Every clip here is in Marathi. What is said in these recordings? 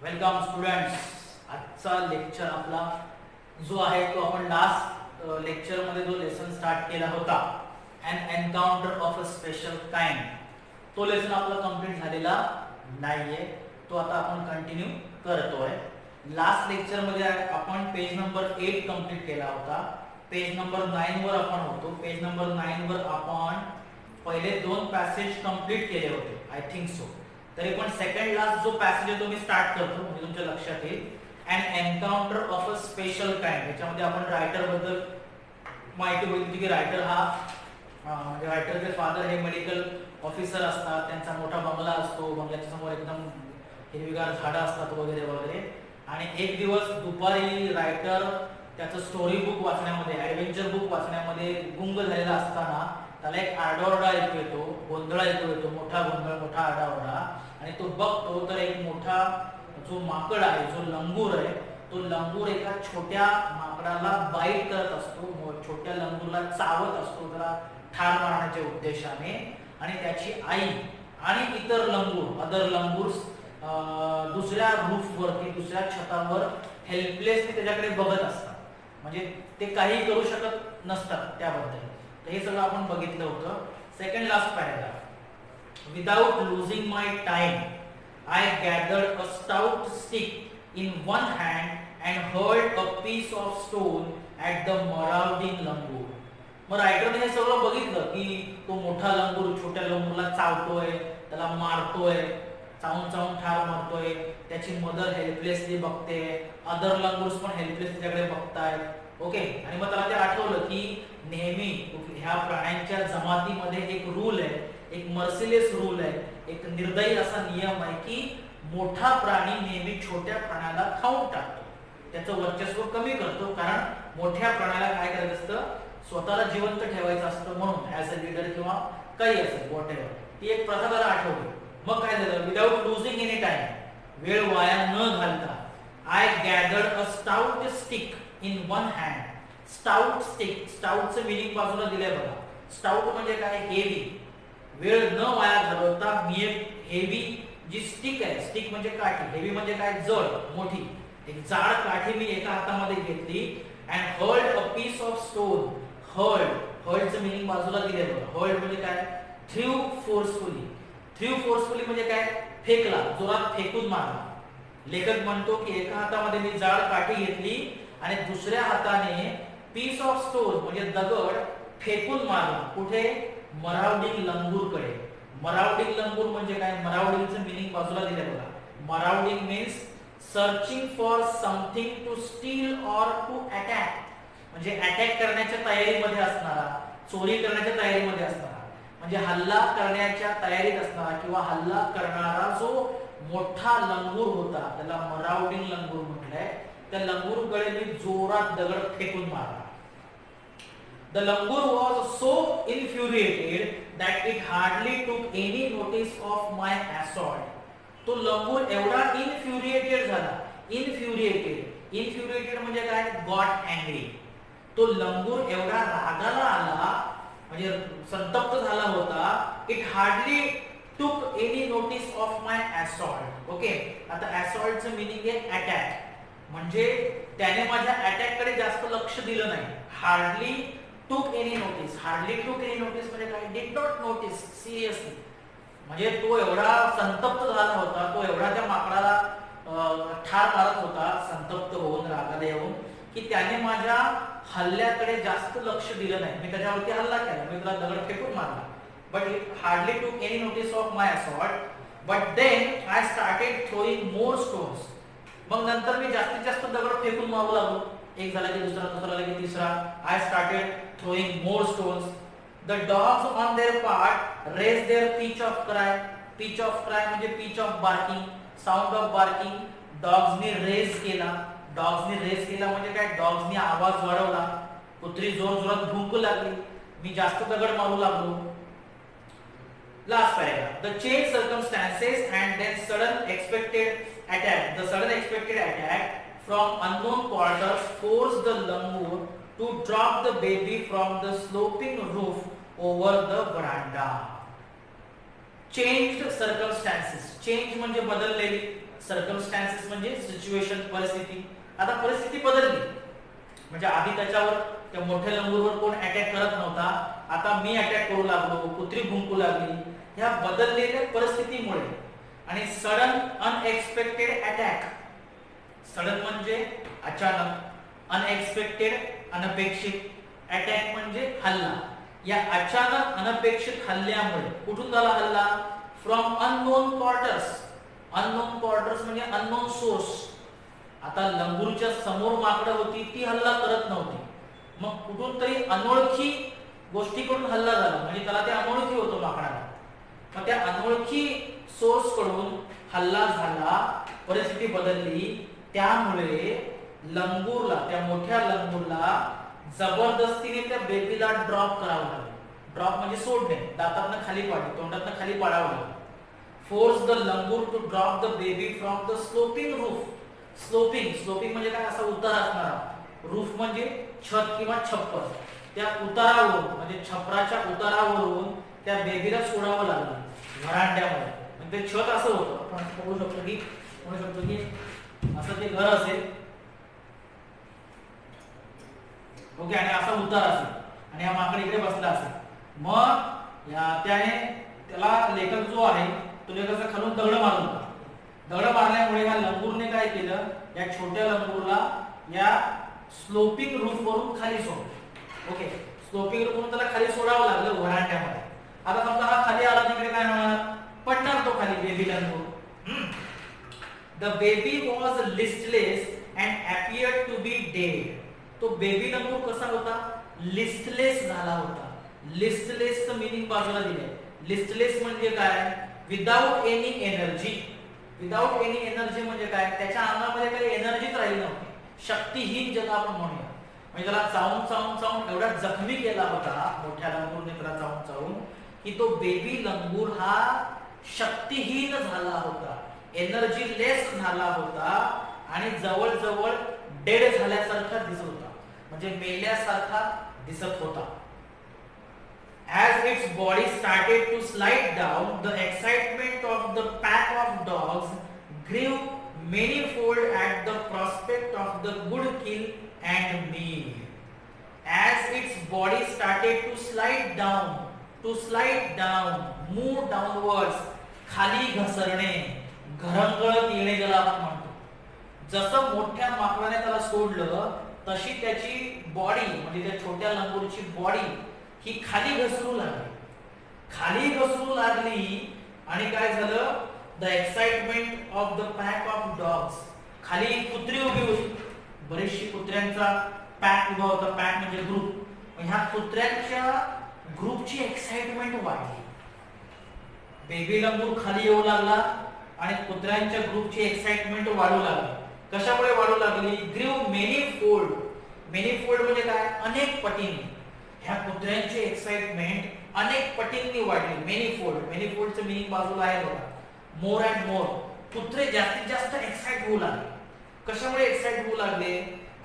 Welcome students. आजचा लेक्चर आपला जो आहे तो आपण लास्ट लेक्चर मध्ये जो लेसन स्टार्ट केला होता, an encounter of a special kind, तो लेसन आपला कंप्लीट झालेला नाहीये. तो आता आपण कंटिन्यू करतोय. लास्ट लेक्चर मध्ये आपण पेज नंबर 8 कंप्लीट केला होता. पेज नंबर 9 वर आपण होतो. पेज नंबर 9 वर आपण पहिले दोन पॅसेज कंप्लीट केले होते, आय थिंक सो. तरी पण सेकंड लास्ट जो पॅसेज आहे तो मी स्टार्ट करतो, म्हणजे तुमच्या लक्षात येईल. An encounter of a special kind, याच्यामध्ये आपण रायटर बद्दल माहिती होती की रायटर हा म्हणजे रायटरचे फादर हे मेडिकल ऑफिसर असतात. त्यांचा मोठा बंगला असतो, बंगल्याच्या समोर एकदम हिरवीगार झाडं असतात वगैरे वगैरे. आणि एक दिवस दुपारी रायटर त्याचं स्टोरी बुक वाचण्यामध्ये, ॲडव्हेंचर बुक वाचण्यामध्ये गुंग झालेला असताना त्याला एक आरडाओरडा ऐकू येतो, गोंधळ ऐकू येतो, मोठा गोंधळ, मोठा आरडाओरडा. आणि तो बघतो तर एक मोठा जो माकड आहे, जो लंगूर आहे, तो लंगूर एका छोट्या माकडाला बाईट करत असतो, छोट्या लंगूरला चावत असतो त्याला ठार मारण्याच्या उद्देशाने. आणि त्याची आई आणि इतर लंगूर, अदर लंगूर्स दुसऱ्या रूफवरती, दुसऱ्या छतावर हेल्पलेसली त्याच्याकडे बघत असतात. म्हणजे ते काही करू शकत नसतात त्याबद्दल. तर हे सगळं आपण बघितलं होतं. Second last paragraph. Without losing my time, I gathered a stout stick in one hand and hurled a piece of stone at the marauding langur. मग रायटरने हे सगळं बघितलं की तो मोठा लंगूर छोट्या लंगूरला चावतोय, त्याला मारतोय, चावून चावून ठार मारतोय. त्याची मदर हेल्पलेसली बघते, अदर लंगूर्स पण हेल्पलेस त्याच्याकडे बघतायत. ओके. आणि मग त्याला ते आठवलं की नेहमी ह्या प्राण्यांच्या जमातीमध्ये एक रूल आहे, एक मर्सिलेस रूल आहे, एक निर्दयी असा नियम आहे की मोठा प्राणी नेहमी छोट्या प्राण्याला खाऊन टाकतो, त्याचं वर्चस्व कमी करतो. कारण मोठ्या प्राण्याला काय करायचं असतं, स्वतःला जिवंत ठेवायचं असतं, म्हणून ऍज अ लीडर किंवा काही असेल वॉट एव्हर. ती एक प्रथा त्याला आठवली. मग काय झालं, विदाउट लुझिंग एनी टाइम, वेळ वाया न घालता, I gathered a stout stick in one hand. Stout stick, स्टाउटचं मिनिंग बाजूला दिलंय बघा. स्टाउट म्हणजे काय, हेवी. वेळ न वाया घालवता मी एक हेवी जी स्टिक आहे, स्टिक म्हणजे काठी, हेवी म्हणजे काय, जड, मोठी, एक जाड काठी मी एका हातामध्ये घेतली. And hurled a piece of stone. Hurled, हर्ल्डचं मिनिंग बाजूला दिलंय बघा. हर्ल्ड म्हणजे काय, थ्रू फोर्सफुली. थ्रू फोर्सफुली म्हणजे काय, फेकला, जोरात फेकून मारला. लेखक म्हणतो की एका हातामध्ये मी जाड काठी घेतली आणि दुसऱ्या हाताने पीस ऑफ स्टोन म्हणजे दगड फेकून मारला. कुठे, मराउडिंग लंगूरकडे. मराउडिंग लंगूर म्हणजे काय, मराउडिंगचं मिनिंग बाजूला दिलंय बघा. Marauding means searching for something to steal or to attack. म्हणजे अटॅक करण्याच्या तयारीमध्ये असणारा, चोरी करण्याच्या तयारीमध्ये असणारा, म्हणजे हल्ला करण्याच्या तयारीत असणारा किंवा हल्ला करणारा जो मोठा लंगूर होता, त्याला मराउडिंग लंगूर म्हटलंय. त्या लंगूरकडे मी जोरात दगड फेकून मारला. The langur was so infuriated that it hardly took any notice of my assault. तो लंगूर एवढा इन्फ्युरिएटेड झाला. इन्फ्युरिएटेड, इन्फ्युरिएटेड म्हणजे काय, गॉट अँग्री. तो लंगूर एवढा रागाला आला, म्हणजे संतप्त झाला होता. It hardly took any notice of my assault. Okay. आता असॉल्टचं मिनिंग आहे अटॅक, म्हणजे त्याने माझ्या अटॅक कडे जास्त लक्ष दिलं नाही. Hardly took any notice, hardly took any notice म्हणजे काय, डिड नॉट नोटीस सिरियसली. म्हणजे तो एवढा संतप्त झाला होता, तो एवढा त्या माकडाला ठार मारत होता, संतप्त होऊन, रागाला येऊन, की त्याने माझ्या हल्ल्याकडे जास्त लक्ष दिलं नाही. मी त्याच्यावरती हल्ला केला, मी त्याला दगड फेकून मारला. But it hardly took any notice of my assault. But then I started throwing more stones. मग नंतर मी जास्तीत जास्त दगड फेकून मारू लागलो. एक झाला की दुसरा, दुसरा झाला की तिसरा. I started throwing more stones. The dogs on their part raised their pitch of cry. Pitch of cry म्हणजे pitch of barking, sound of barking. Dogsनी रेज केला. डॉग्सनी रेज केला म्हणजे काय, डॉग्सनी आवाज वाढवला. कुत्री जोर जोरात भुंकू लागली. मी जास्त दगड मारू लागलो. Last paragraph. The changed circumstances and then sudden expected attack. The sudden expected attack from unknown quarters forced the langur to drop the baby from the sloping roof over the veranda. Changed circumstances. Change म्हणजे बदललेली, सर्कमस्टॅन्सेस म्हणजे सिच्युएशन, परिस्थिती. आता परिस्थिती बदलली, म्हणजे आधी त्याच्यावर त्या मोठ्या लंगूरवर कोण अटॅक करत नव्हता, आता मी अटॅक करू लागलो, कुत्री भुंकू लागली. ह्या बदललेल्या परिस्थितीमुळे आणि सडन अनएक्सपेक्टेड अटॅक, सडन म्हणजे अचानक, अनएक्सपेक्टेड अनपेक्षित, अटॅक म्हणजे हल्ला. या अचानक अनपेक्षित हल्ल्यामुळे, कुठून झाला हल्ला? From unknown quarters. Unknown quarters म्हणजे अननोन सोर्स. आता लंगूरच्या समोर माकडं होती, ती हल्ला करत नव्हती, मग कुठून तरी अनोळखी गोष्टीकडून हल्ला झाला, म्हणजे त्याला ते अनोळखी होतं माकडाला. मग त्या अनोळखी सोर्स कडून हल्ला झाला, परिस्थिती बदलली. त्यामुळे लंगूरला, त्या मोठ्या लंगूरला जबरदस्तीने त्या बेबीला ड्रॉप करावं लागलं. ड्रॉप म्हणजे सोडणे, दातातनं खाली पाडणे, तोंडातनं खाली पाडावं लागलं. Force the langur to drop the baby from the sloping roof. Sloping, sloping म्हणजे काय? असा उतार असणारा. रूफ म्हणजे छत किंवा छप्पर. त्या उतारावरून म्हणजे छपराच्या उतारावरून त्या बेबीला सोडावं लागलं व्हरांड्यामध्ये. म्हणजे ते छत असं होतं, आपण बघू शकतो की असं ते घर असेल, ओके, आणि असा उतार असेल आणि हा माकड इकडे बसला असेल. मग त्याला लेखक जो आहे तो लेखकाचा खालून दगड मारत होता. दगड मारल्यामुळे या लंगूरने काय केलं, या छोट्या लंगूरला या स्लोपिंग रूफ वरून खाली सोडलं. ओके, स्लोपिंग रूफ वरून त्याला खाली सोडावं लागलं व्हरांड्यामध्ये. आता समजा हा खाली आला, तिकडे काय होणार? पडणार तो खाली baby langur. The baby was listless and appeared to be dead. तो बेबी लंगूर कसा होता? लिस्टलेस झाला होता. लिस्टलेसचं मीनिंग बाजूला दिलंय. लिस्टलेस म्हणजे काय? Without any energy. Without any energy म्हणजे काय? त्याच्या अंगामध्ये काही एनर्जीच राहिली नव्हती. शक्तिहीन ज्याला आपण म्हणूया, म्हणजे त्याला चावून एवढा जखमी केला होता मोठ्या लंगूरने त्याला चावून की तो बेबी लंगूर हा शक्तिहीन झाला होता, एनर्जी लेस झाला होता आणि जवळजवळ डेड झाल्यासारखा दिसत होता, म्हणजे मेल्यासारखा दिसत होता. As its body started to slide down, the excitement of the pack of dogs grew manifold at the prospect of the good kill and meal. As its body started to slide down, move downwards, खाली घसरणे, घरंगळत येणे ज्याला आपण म्हणतो. जसं मोठ्या माकडाने त्याला सोडलं, तशी त्याची बॉडी, म्हणजे त्या छोट्या लंगूरची बॉडी ही खाली घसरू लागली आणि काय झालं? The excitement of the pack of dogs. खाली कुत्री उभी होती, बरीचशी कुत्र्यांचा पॅक उभा होता. पॅक म्हणजे ग्रुप. ह्या कुत्र्यांच्या ग्रुपची एक्साइटमेंट वाढली. बेबी लंगूर खाली येऊ लागला आणि कुत्र्यांच्या ग्रुपची एक्साइटमेंट वाढू लागली. कशामुळे वाढू लागली? ग्रीव मेनी फोल्ड. मेनी फोल्ड म्हणजे काय? अनेक पटीने. ह्या कुत्र्यांची एक्साइटमेंट अनेक पटींनी वाढली. Many fold. मेनी फोल्डचं मीनिंग बाजूला आहे बघा. More and more. कुत्रे जास्तीत जास्त एक्साइट होऊ लागले. कशामुळे एक्साइट होऊ लागले?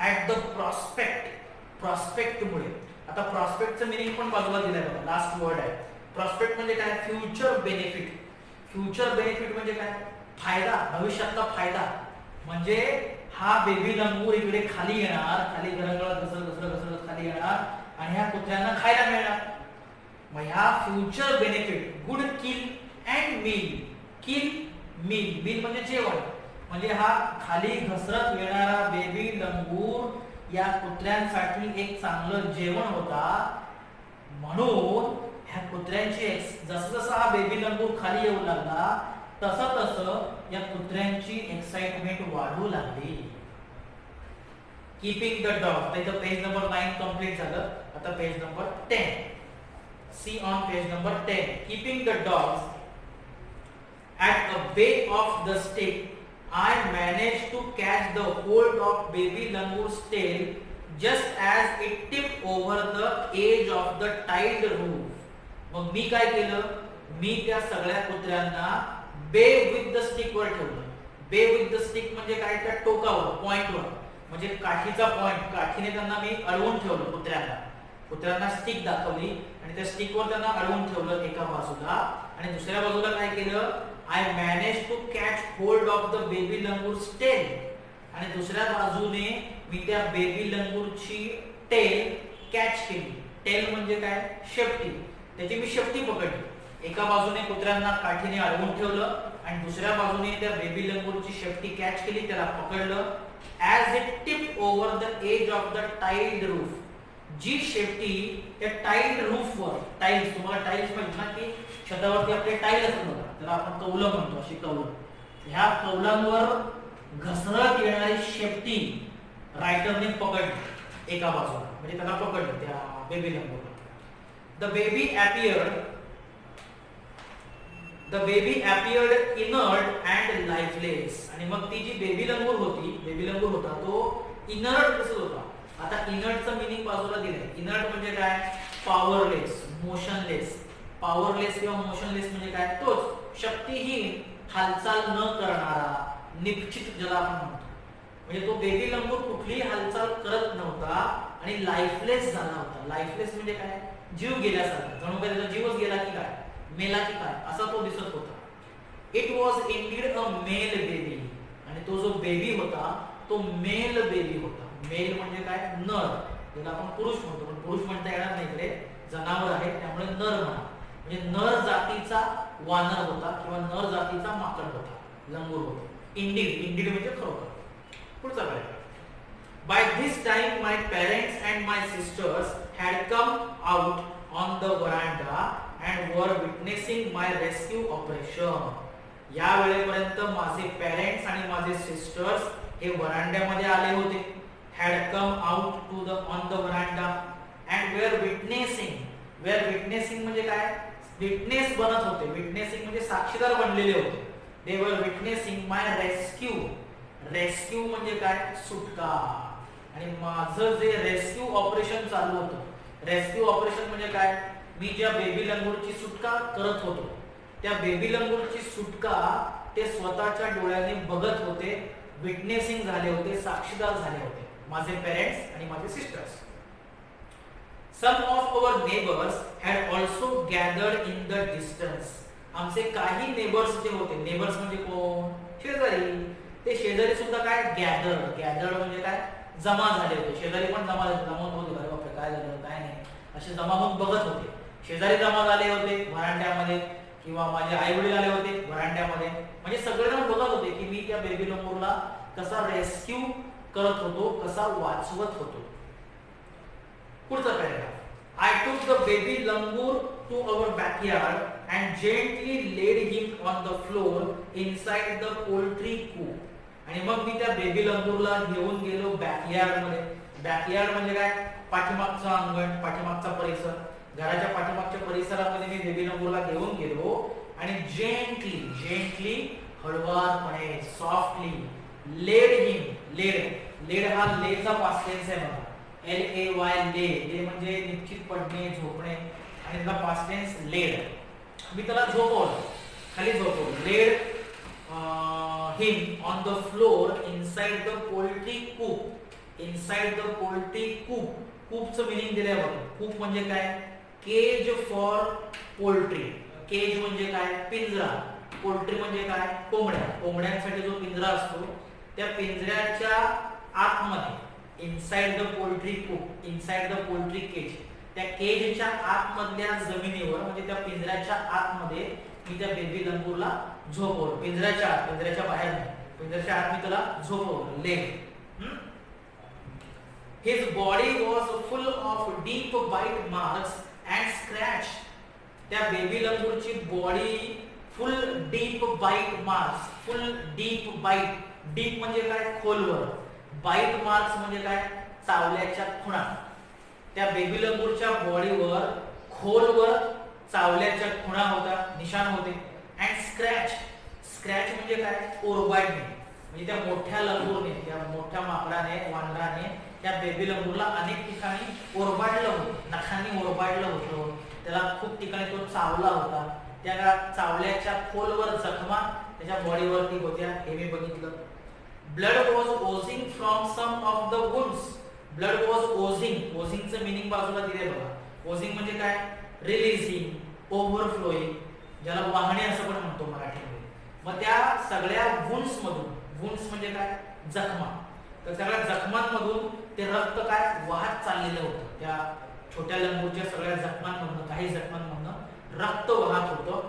At the prospect. प्रॉस्पेक्टमुळे. आता प्रॉस्पेक्टचं मीनिंग पण बाजूला दिलंय बघा, लास्ट वर्ड आहे. प्रॉस्पेक्ट म्हणजे काय? Future benefit. फ्युचर बेनिफिट म्हणजे काय? फायदा, भविष्यातला फायदा. म्हणजे हा बेबी लंगूर इकडे खाली येणार, खाली घरंगळत घसरत खाली येणार आणि ह्या कुत्र्यांना खायला मिळणार. मग ह्या future benefit, good kill and meal. Kill, meal. Meal म्हणजे जेवण. म्हणजे हा खाली घसरत येणारा बेबी लंगूर या कुत्र्यांसाठी एक चांगलं जेवण होता. म्हणून ह्या कुत्र्यांची जसं हा बेबी लंगूर खाली येऊ लागला, तसं या कुत्र्यांची एक्साइटमेंट वाढू लागली. Keeping the dog. इथं पेज नंबर 9 कंप्लीट झालं. आता page number 10. See on page number 10. Keeping the dogs at a bay of the stick, I managed to catch the hold of baby langoor's tail just as it tipped over the edge of the tiled roof. मग मी काय केलं? मी त्या सगळ्या कुत्र्यांना बे विथ द स्टिक वर ठेवलं. बे विथ द स्टिक म्हणजे काय? त्या टोकावर, पॉइंटवर, म्हणजे काठीचा पॉइंट. काठीने त्यांना मी अडवून ठेवलं कुत्र्यांना. कुत्र्यांना स्टिक दाखवली आणि त्या स्टिकवर त्यांना अडवून ठेवलं एका बाजूला आणि दुसऱ्या बाजूला काय केलं? I manage to catch hold of the baby langur's tail. आणि दुसऱ्या बाजूने मी त्या बेबी लंगूरची टेल कॅच केली. टेल म्हणजे काय? शेपटी. त्याची मी शेपटी पकडली. एका बाजूने कुत्र्यांना काठीने अडवून ठेवलं आणि दुसऱ्या बाजूने त्या बेबी लंगूरची शेपटी कॅच केली, त्याला पकडलं. As it tip over the edge of the tiled roof. जी शेपटी त्या टाइल्ड रूफवर, टाइल्स तुम्हाला टाइल्स माहिती ना की छतावरती आपले टाइल असतात बघा, त्याला आपण कौलं म्हणतो, अशी कौलं. ह्या कौलांवर घसरत येणारी शेपटी रायटरने पकडली एका बाजूला, म्हणजे त्याला पकडलं त्या बेबी लंगूरला. The baby appeared inert and lifeless. आणि मग ती जी बेबी लंगूर होता तो इनर्ट दिसत होता. आता इनर्टचं मीनिंग बाजूला दिलंय. इनर्ट म्हणजे काय? पॉवरलेस, मोशनलेस. पॉवरलेस किंवा मोशनलेस म्हणजे काय? तोच शक्तिहीन, हालचाल न करणारा, निश्चित ज्याला आपण म्हणतो. म्हणजे तो बेबी लंगूर कुठलीही हालचाल करत नव्हता आणि लाईफलेस झाला होता. लाईफलेस म्हणजे काय? जीव गेल्यासारखा, जणू काय त्याचा जीवच गेला की काय, मेला की काय, असा तो दिसत होता. It was indeed a male baby. आणि तो जो बेबी होता तो मेल बेबी होता. मेल म्हणजे काय? नर, ज्याला आपण पुरुष म्हणतो, पण पुरुष म्हणता येणार नाही, इकडे जनावर आहे त्यामुळे नर म्हणा. म्हणजे नर जातीचा वानर होता किंवा नर जातीचा माकड होता, लंगूर होता. इंडीड म्हणजे खरोखर. पुढचा काय? By this time my parents and my sisters had come out on the veranda and were witnessing my rescue operation. या वेळेपर्यंत माझे पेरेंट्स आणि माझे सिस्टर्स हे वरांड्यामध्ये आले होते. had come out to the on the veranda and were witnessing. म्हणजे काय? विटनेस बनत होते. विटनेसिंग म्हणजे साक्षीदार बनलेले होते. they were witnessing my rescue. Rescue म्हणजे काय? सुटका. आणि माझं जे रेस्क्यू ऑपरेशन चालू होतं, रेस्क्यू ऑपरेशन म्हणजे काय? मी ज्या बेबी लंगूरची सुटका करत होतो त्या बेबी लंगूरची सुटका ते स्वतःच्या डोळ्याने बघत होते, विटनेसिंग झाले होते, साक्षीदार झाले होते, माझे पेरेंट्स आणि माझे sisters. Some of our neighbors had also gathered in the distance. आमचे काही नेबर्स जे होते, नेबर्स म्हणजे कोण? शेजारी. ते शेजारी सुद्धा काय? गॅदर्ड म्हणजे काय? जमा झाले होते. शेजारी पण जमा झाले, जमा होते, अरे बापरे काय झालं काय नाही, असे जमा होऊन बघत होते. शेजारी जमा झाले होते व्हरांड्यामध्ये, किंवा माझे आई वडील आले होते व्हरांड्यामध्ये. म्हणजे सगळेजण बघत होते की मी त्या बेबी लंगूरला कसा रेस्क्यू करत होतो, कसा वाचवत होतो. पुढचा paragraph. I took the baby langur to our backyard and gently laid him on the floor inside the poultry coop. आणि मग मी त्या बेबी लंगूरला घेऊन गेलो बॅकयार्ड मध्ये. बॅकयार्ड म्हणजे काय? पाठीमागचं अंगण, पाठीमागचा परिसर. घराच्या पाठीमागच्या परिसरामध्ये मी बेबी लंगूरला घेऊन गेलो आणि जेंटली हळवारपणे, सॉफ्टली लेड हिम. लेड हा लेचा पास्ट टेन्स आहे बघा. LAY ले म्हणजे निश्चित पडणे, झोपणे, आणि त्याचा पास्ट टेन्स लेड. मी त्याला झोपवलं, खाली झोपवलं. Laid him on the floor inside the poultry coop. Inside the poultry coop. कूपचं मीनिंग दिलंय बघा. कूप म्हणजे काय? Kaij for poultry. केज म्हणजे काय? पिंजरा. पोल्ट्री म्हणजे काय? कोंबड्या. कोंबड्यांसाठी जो पिंजरा असतो त्या पिंजऱ्याच्या आतमध्ये, inside the poultry coop, inside the poultry cage, त्या केजच्या आतमधल्या जमिनीवर म्हणजे त्या पिंजऱ्याच्या आतमध्ये मी त्या बेबी लंगूरला झोपवलं. पिंजऱ्याच्या आत, पिंजऱ्याच्या बाहेर नाही, पिंजऱ्याच्या आत मी त्याला झोपवलं. Leg. His body was full of deep bite marks and scratch. त्या बेबी लंगूरची body full deep bite marks. Full deep bite. Deep म्हणजे काय? खोलवर. बाईट मार्क्स म्हणजे काय? चावल्याच्या खुणा. त्या बेबी लंगूरच्या बॉडीवर खोलवर चावल्याच्या खुणा होत्या, निशाण होते. अँड स्क्रॅच म्हणजे काय? ओरबाडणे. म्हणजे त्या मोठ्या लंगूरने, त्या मोठ्या माकडाने, वानराने त्या बेबी लंगूरला अनेक ठिकाणी ओरबाडलं होतं, नखांनी ओरबाडलं होतं, त्याला खूप ठिकाणी तो चावला होता. त्या चावल्याच्या खोलवर जखमा त्याच्या बॉडीवरती होत्या, हे मी बघितलं. Blood was oozing from some of the wounds. Blood was oozing. ओझिंगचं मीनिंग बाजूला दिले बघा. ओझिंग म्हणजे काय? रिलीजिंग, ओव्हरफ्लोईंग, ज्याला वाहणे असं पण म्हणतो मराठीमध्ये. मग त्या सगळ्या वुंड्स मधून, वुंड्स म्हणजे काय, जखमा, तर सगळ्या जखमांमधून ते रक्त काय वाहत चाललेलं होतं. त्या छोट्या लंगूरच्या सगळ्या जखमांमधून, काही जखमांमधून रक्त वाहत होतं.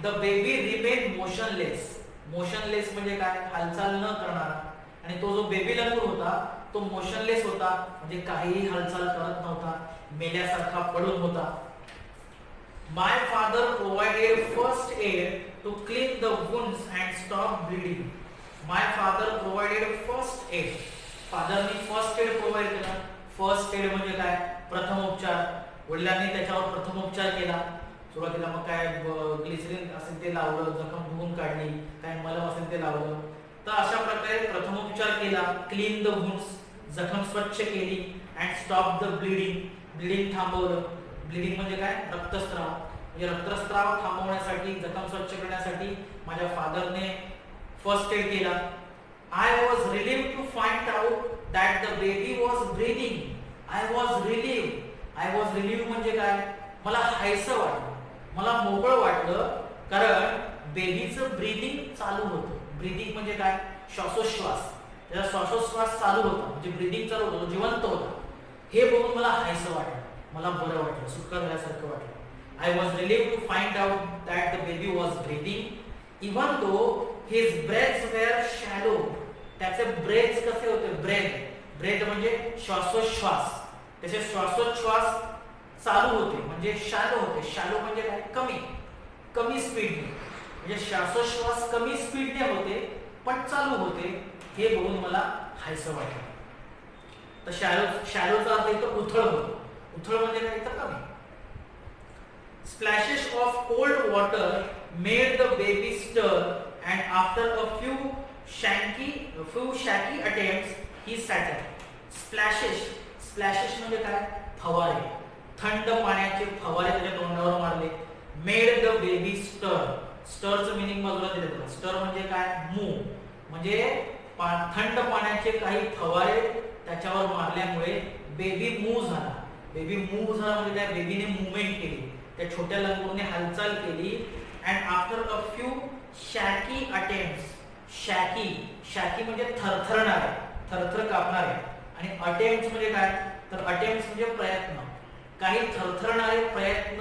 The baby remain motionless. Motionless म्हणजे काय, हालचाल न करणारा. आणि तो जो बेबी लंगूर होता तो मोशनलेस होता, म्हणजे काहीही हालचाल करत नव्हता, मेल्यासारखा पडून होता. My father provided first aid to clean the wounds and stop bleeding. My father provided first aid. फादरनी फर्स्ट एड प्रोव्हाइड केला. फर्स्ट एड म्हणजे काय, प्रथमोपचार. वडिलांनी त्याच्यावर प्रथमोपचार केला. सुरुवातीला मग काय ग्लिसरीन असेल ते लावलं, जखम धुवून काढली, काय मलम असेल ते लावलं. तर अशा प्रकारे प्रथमोपचार केला. क्लीन द वुंड्स, जखम स्वच्छ केली. And stop the bleeding, bleeding थांबवलं. ब्लिडिंग म्हणजे काय, रक्तस्राव. म्हणजे रक्तस्राव थांबवण्यासाठी, जखम स्वच्छ करण्यासाठी माझ्या फादरने फर्स्ट एड केला. I was relieved to find out that the baby was breathing. I was relieved. I was relieved म्हणजे काय, मला हायसं वाटलं, मला मोकळं वाटलं, कारण बेबीचं ब्रीदिंग चालू होतं. ब्रीदिंग म्हणजे काय, श्वासोश्वास. त्याचा श्वासोश्वास चालू होता, म्हणजे ब्रीदिंग चालू होतं, जिवंत होता. हे बघून मला हायसं वाटलं, मला बरं वाटलं, सुटका झाल्यासारखं वाटलं. I was relieved to find out that the baby was breathing even though his breaths were shallow. त्याचे ब्रेथ्स कसे होते, ब्रेथ म्हणजे श्वासोश्वास, त्याचे श्वासोच्छ्वास चालू होते, म्हणजे शॅलो होते. शॅलो म्हणजे काय, कमी स्पीडने, म्हणजे श्वासोश्वास कमी स्पीडने होते पण चालू होते. हे बघून मला हायसं वाटलं. तर शॅलोचा अर्थ इथं उथळ होतो. उथळ म्हणजे काय, इथं कमी. Splashes of cold water made the baby stir, and after a few shaky attempts he sat up. Splashes म्हणजे काय, फवारे. थंड पाण्याचे फवारे त्याच्या तोंडावर मारले. Made the baby stir. स्टरचं मीनिंग बाजूला दिलं. स्टर म्हणजे काय, मूव. म्हणजे थंड पाण्याचे काही फवारे त्याच्यावर मारल्यामुळे बेबी मूव्ह झाला. बेबी मूव्ह झाला म्हणजे काय, बेबीने मूवमेंट केली, त्या छोट्या लंगूरने हालचाल केली. And after a few shaky attempts. Shaky म्हणजे थरथरणारे, थरथर कापणारे. आणि अटेम्प्ट्स म्हणजे काय, तर अटेम्प्ट्स म्हणजे प्रयत्न. काही थरथरणारे प्रयत्न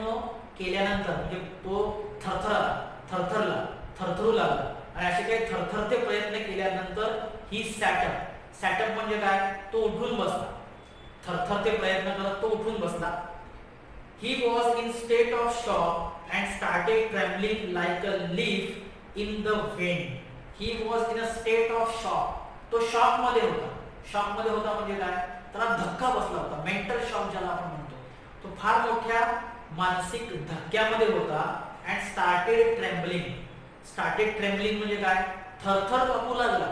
केल्यानंतर, म्हणजे तो थरथरू लागला. आणि असे काही थरथरते प्रयत्न केल्यानंतर ही सॅटअप म्हणजे काय, तो उठून बसला. थरथरते प्रयत्न करत तो उठून बसला. He was in state of shock and started trembling like a leaf in the wind. He was in a state of shock. तो शॉक मध्ये होता. शॉक मध्ये होता म्हणजे काय, त्याला धक्का बसला होता. मेंटल शॉक ज्याला आपण म्हणतो, तो फार मोठ्या मानसिक धक्क्यामध्ये होता. and started trembling. started trembling म्हणजे काय, थरथर कापू लागला.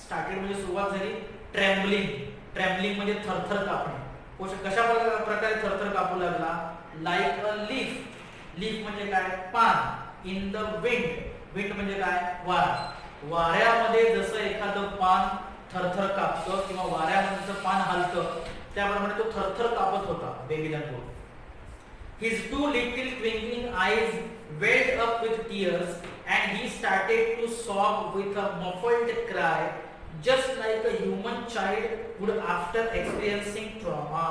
started म्हणजे सुरुवात झाली. trembling म्हणजे थरथर कापणे. कशा प्रकारे थरथर कापू लागला, like a leaf म्हणजे काय, पान. in the wind म्हणजे काय, वारा. वाऱ्यामध्ये जसं एखादं पान थरथर कापतं किंवा वाऱ्यामध्ये जसं पान हलतं, त्याप्रमाणे तो थरथर कापत होता baby langur. His 2 little twinkling eyes welled up with tears and he started to sob with a muffled cry, just like a human child would after experiencing trauma.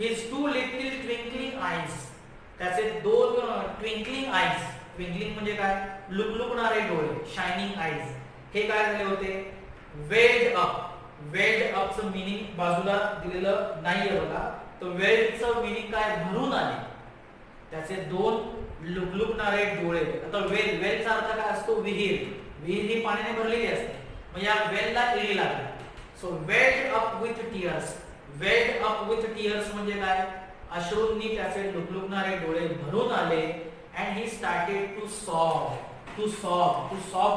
His 2 little twinkling eyes. त्याचे 2 twinkling eyes. twinkling म्हणजे काय, लुकलुकणारे डोळे, शायनिंग आईज. हे काय झाले होते, वेल्ड अपचं मीनिंग बाजूला दिलेलं नाहीये बघा. तर वेल्डचं मीनिंग काय, भरून आले. त्याचे 2 लुकलुकणारे डोळे. आता वेलचा अर्थ काय असतो, विहीर ही पाण्याने भरलेली असते. मग या वेलला इडी लागली. So welled up with tears म्हणजे काय, अश्रूंनी त्याचे लुकलुकणारे डोळे भरून आले. And he started to sob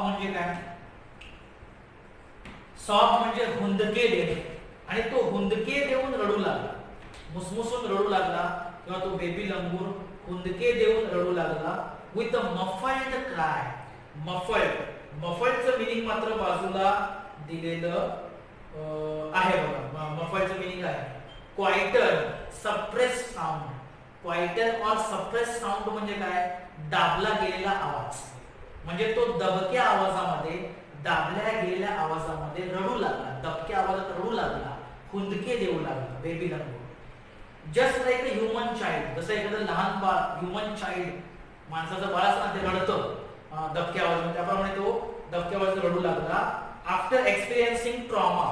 म्हणजे काय, सॉब म्हणजे हुंदके देणे. आणि तो हुंदके देऊन रडू लागला, मुसमुसून रडू लागला, किंवा तो बेबी लंगूर हुंदके देऊन रडू लागला. With a muffled cry. मफल्डचं मीनिंग मात्र बाजूला दिलेलं आहे बघा. मफल्डचं मीनिंग आहे क्वाइटर, सप्रेस साऊंड. क्वाइटर और सप्रेस साऊंड म्हणजे काय, दाबला गेलेला आवाज. म्हणजे तो दबक्या आवाजामध्ये, दाबल्या गेलेल्या आवाजामध्ये रडू लागला, दबक्या आवाजात रडू लागला, खुंदके देऊ लागला, बेबी लंगोट. Just like a human child, जसं एखादं लहान बाळ, ह्युमन चाइल्ड, माणसाचं बाळ असं ना ते रडतं दबक्या आवाजामध्ये, त्याप्रमाणे तो दबक्या आवाजात रडू लागला. After experiencing trauma.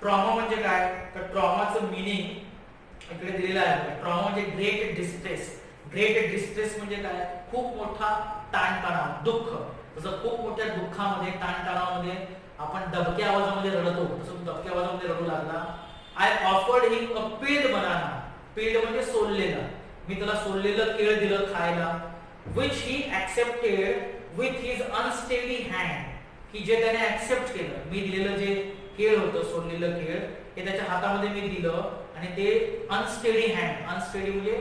ट्रॉमा म्हणजे काय, तर ट्रॉमाचं मिनिंग इकडे दिलेलं आहे. ट्रॉमा म्हणजे ग्रेट डिस्ट्रेस. ग्रेट डिस्ट्रेस म्हणजे काय, खूप मोठा ताणतणाव, दुःख. जसं खूप मोठ्या दुःखामध्ये, ताणतणावामध्ये आपण दबक्या आवाजामध्ये रडतो, तसं दबक्या आवाजामध्ये रडू लागला. I offered him a peeled banana. Peeled म्हणजे सोललेलं, मी त्याला सोललेलं केळ दिलं खायला. which he accepted with his unsteady hand. की जे त्याने ऍक्सेप्ट केलं, मी दिलेलं जे केळ होतं, सोललेलं केळ, हे त्याच्या हातामध्ये मी दिलं आणि ते अनस्टेडी हँड, अनस्टेडी म्हणजे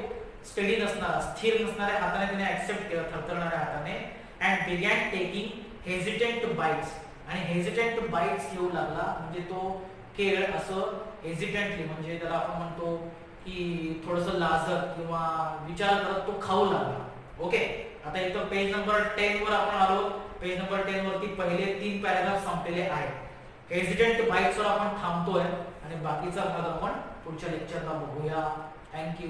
स्टेडी नसणारा, स्थिर नसणाऱ्या हाताने त्याने ऍक्सेप्ट केलं, थरथरणाऱ्या हाताने. And began taking hesitant bites. आणि हेजिटेंट बाईट्स घेऊ लागला, म्हणजे तो केळ असं हेजिटेंटली, म्हणजे त्याला आपण म्हणतो की थोडंसं लाजत किंवा विचार करत तो खाऊ लागला. ओके, आता इथं पेज नंबर 10 वर आपण आलो. पेज नंबर 10 वरती पहिले 3 पॅराग्राफ संपलेले आहेत. हेजिटेंट बाईट्स वर आपण थांबतोय आणि बाकीचा भाग आपण पुढच्या लेक्चरला बघूया. थँक्यू.